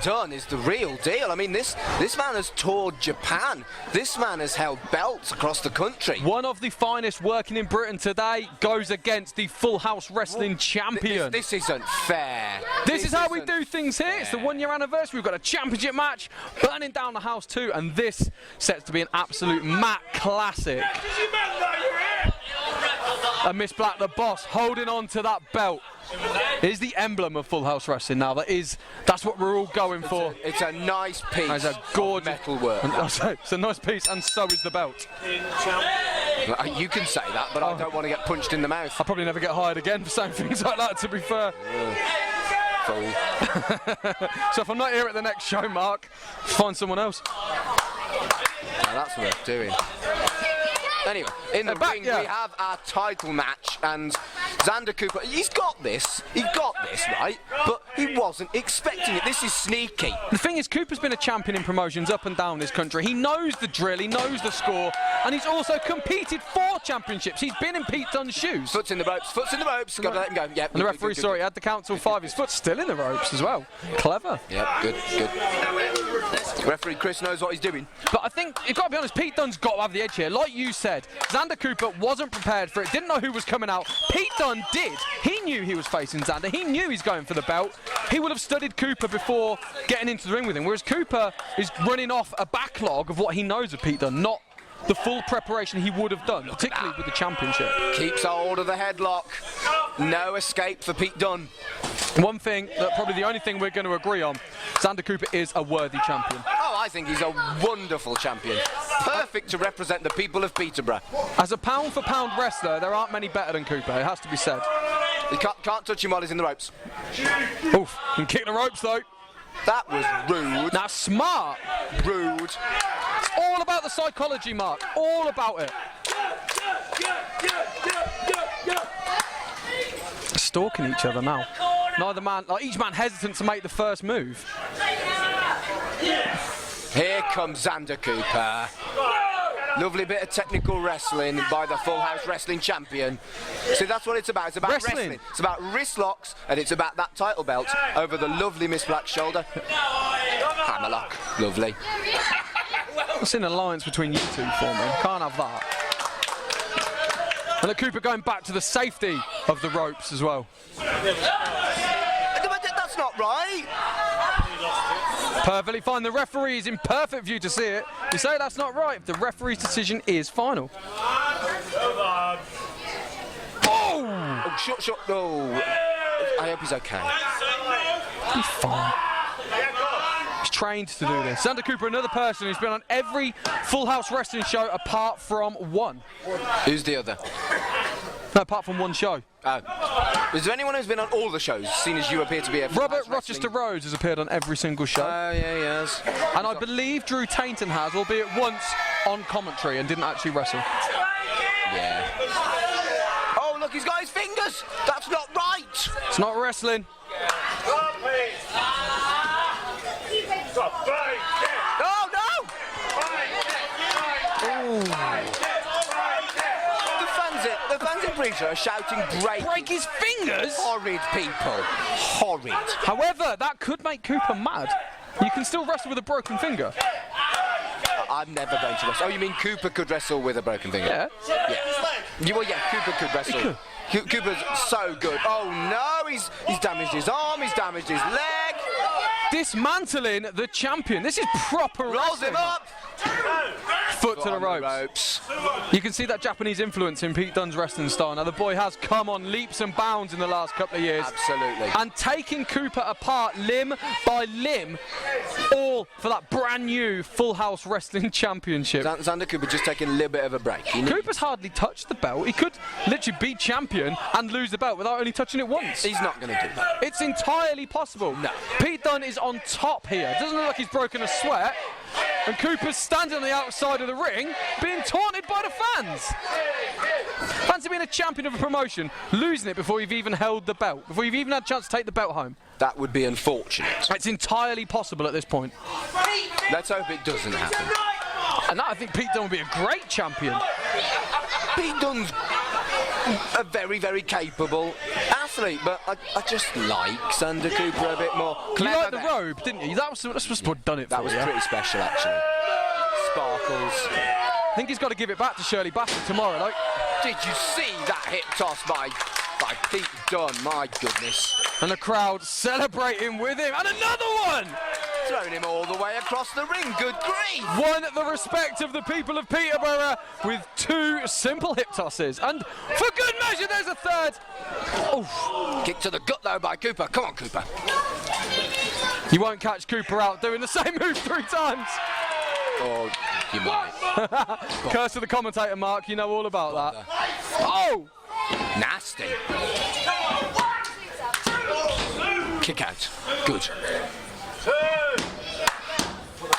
Dunn is the real deal. I mean, this man has toured Japan. This man has held belts across the country. One of the finest working in Britain today goes against the Full House Wrestling champion. This isn't fair. This is how we do things here. It's the 1 year anniversary. We've got a championship match, burning down the house too, and this sets to be an absolute Matt classic. And Miss Black, the boss, holding on to that belt. It is the emblem of Full House Wrestling now. That's what we're all going for. It's a nice piece. It's a gorgeous metal work. It's a nice piece, and so is the belt. You can say that, but I don't want to get punched in the mouth. I'll probably never get hired again for saying things like that, to be fair. Fool. So if I'm not here at the next show, Mark, find someone else. Now that's worth doing. Anyway, in the ring we have our title match, and Xander Cooper, he's got this, right? But he wasn't expecting it. This is sneaky. The thing is, Cooper's been a champion in promotions up and down this country. He knows the drill, he knows the score, and he's also competed for championships. He's been in Pete Dunne's shoes. Foot's in the ropes, got to let him go. Yep. And the referee saw it, he had the count till 5. His foot's still in the ropes as well. Clever. Yep, good. Referee Chris knows what he's doing. But I think, you've got to be honest, Pete Dunne's got to have the edge here. Like you said, Xander Cooper wasn't prepared for it, didn't know who was coming out. Pete Dunne did. He knew he was facing Xander. He knew he's going for the belt. He would have studied Cooper before getting into the ring with him, whereas Cooper is running off a backlog of what he knows of Pete Dunne, not the full preparation he would have done, particularly with the championship. Keeps hold of the headlock. No escape for Pete Dunne. One thing, probably the only thing we're going to agree on, Xander Cooper is a worthy champion. Oh, I think he's a wonderful champion. Perfect to represent the people of Peterborough. As a pound-for-pound wrestler, there aren't many better than Cooper, it has to be said. You can't touch him while he's in the ropes. Oof, can kick the ropes though. That was rude. That's smart. Rude. It's all about the psychology, Mark. All about it. Stalking each other now. Each man hesitant to make the first move. Here comes Xander Cooper. Lovely bit of technical wrestling by the Full House Wrestling champion. See, that's what it's about. It's about wrestling. It's about wrist locks, and it's about that title belt over the lovely Miss Black's shoulder. Hammerlock. Lovely. What's an alliance between you two for me? Can't have that. And the Cooper going back to the safety of the ropes as well. That's not right. Perfectly fine. The referee is in perfect view to see it. You say that's not right if the referee's decision is final. Oh, shot. Oh, I hope he's okay. He's fine. He's trained to do this. Xander Cooper, another person who's been on every Full House Wrestling show apart from one. Who's the other? No, apart from one show. Oh. Is there anyone who's been on all the shows, seeing as you appear to be a Robert Rochester Rhodes has appeared on every single show. Oh, yeah, he has. And I believe Drew Tainton has, albeit once on commentary and didn't actually wrestle. Yeah. Oh, look, he's got his fingers. That's not right. It's not wrestling. Oh, no! The fans in Bridge are shouting, break his fingers? Horrid people. Horrid. However, that could make Cooper mad. You can still wrestle with a broken finger. I'm never going to wrestle. Oh, you mean Cooper could wrestle with a broken finger? Yeah. Well, yeah, Cooper could wrestle. Cooper's so good. Oh, no, he's damaged his arm, he's damaged his leg. Dismantling the champion. This is proper Rolls wrestling. him up. Foot to the ropes. You can see that Japanese influence in Pete Dunne's wrestling style. Now, the boy has come on leaps and bounds in the last couple of years. Absolutely. And taking Cooper apart limb by limb, all for that brand new Full House Wrestling Championship. Xander Cooper just taking a little bit of a break. Cooper's hardly touched the belt. He could literally be champion and lose the belt without only touching it once. He's not going to do that. It's entirely possible. No. Pete Dunne is on top here. Doesn't look like he's broken a sweat. And Cooper's standing on the outside of the ring, being taunted by the fans. Fancy being a champion of a promotion, losing it before you've even held the belt, before you've even had a chance to take the belt home. That would be unfortunate. It's entirely possible at this point. Let's hope it doesn't happen. And that, I think Pete Dunne would be a great champion. Pete Dunne's a very, very capable athlete, but I just like Xander Cooper a bit more. You liked the robe, didn't you? That's what done it for That was you. pretty special, actually. Sparkles. I think he's got to give it back to Shirley Bassett tomorrow, though. Did you see that hip toss by Pete Dunn? My goodness. And the crowd celebrating with him. And another one! Throwing him all the way across the ring. Good grief! Won the respect of the people of Peterborough with 2 simple hip tosses. And for good measure, there's a third. Oof. Kick to the gut, though, by Cooper. Come on, Cooper. You won't catch Cooper out doing the same move 3 times. Or you might. Curse of the commentator, Mark. You know all about that. Oh! Nasty. Kick out. Good.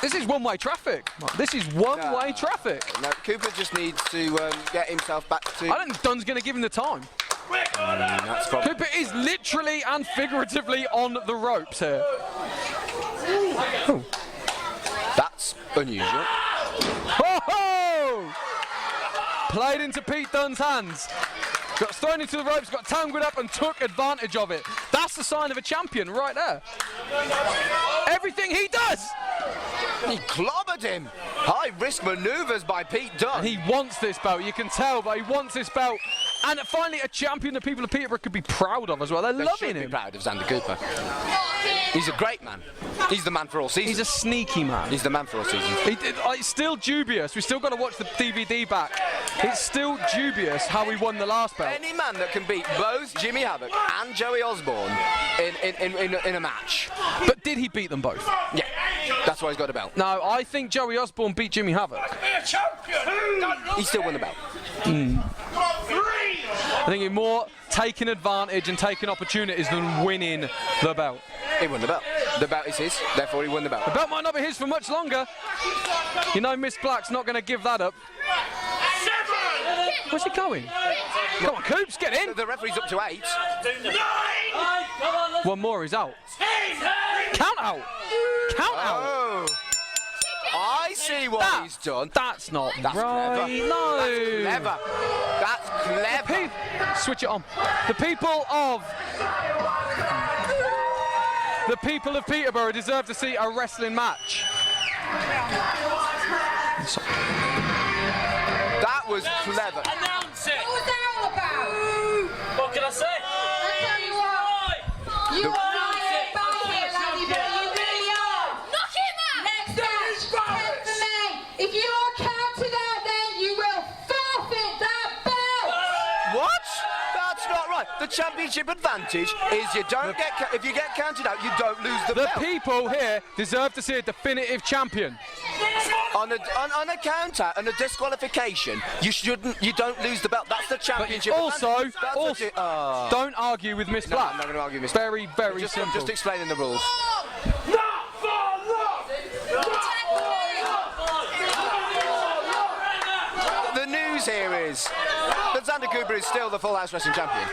This is one-way traffic. This is one-way traffic. No, Cooper just needs to get himself back to... I don't think Dunn's going to give him the time. That's probably... Cooper is literally and figuratively on the ropes here. That's unusual. Oh-ho! Played into Pete Dunn's hands. Got thrown into the ropes, got tangled up and took advantage of it. That's the sign of a champion right there. Everything he does. He clobbered him. High-risk manoeuvres by Pete Dunn. He wants this belt, you can tell, but he wants this belt. And finally, a champion the people of Peterborough could be proud of as well. They're loving should him. be proud of Xander Cooper. He's a great man. He's the man for all seasons. He's a sneaky man. He's the man for all seasons. It's still dubious. We still got to watch the DVD back. It's still dubious how he won the last belt. Any man that can beat both Jimmy Havoc and Joey Osborne in a match. But did he beat them both? Yeah, that's why he's got a belt. No, I think Joey Osborne beat Jimmy Havoc. He still won the belt. I think he's more taking advantage and taking opportunities than winning the belt. He won the belt. The belt is his, therefore he won the belt. The belt might not be his for much longer. You know Miss Black's not going to give that up. Where's he going? Come on, Coops, get in. The referee's up to 8. One more, he's out. Count out. Count out. Oh. I see what he's done. That's not That's right. clever. No. That's clever. Switch it on. The people of Peterborough deserve to see a wrestling match. That was clever. Announce it! What was that all about? What can I say? I tell you what, you are lying back here, laddie, but you really are. Knock him out! Next match, head for me. If you are counted out, then you will forfeit that belt. What? That's not right. The championship advantage is you don't if you get counted out, you don't lose the The belt. people here deserve to see a definitive champion. On a count out and a disqualification, you don't lose the belt. That's the championship advantage. That's Don't argue with Miss No, Black. I'm not going to argue, Miss Very, very I'm simple. just explaining the rules. The news here is that Xander Cooper is still the Full House Wrestling Champion.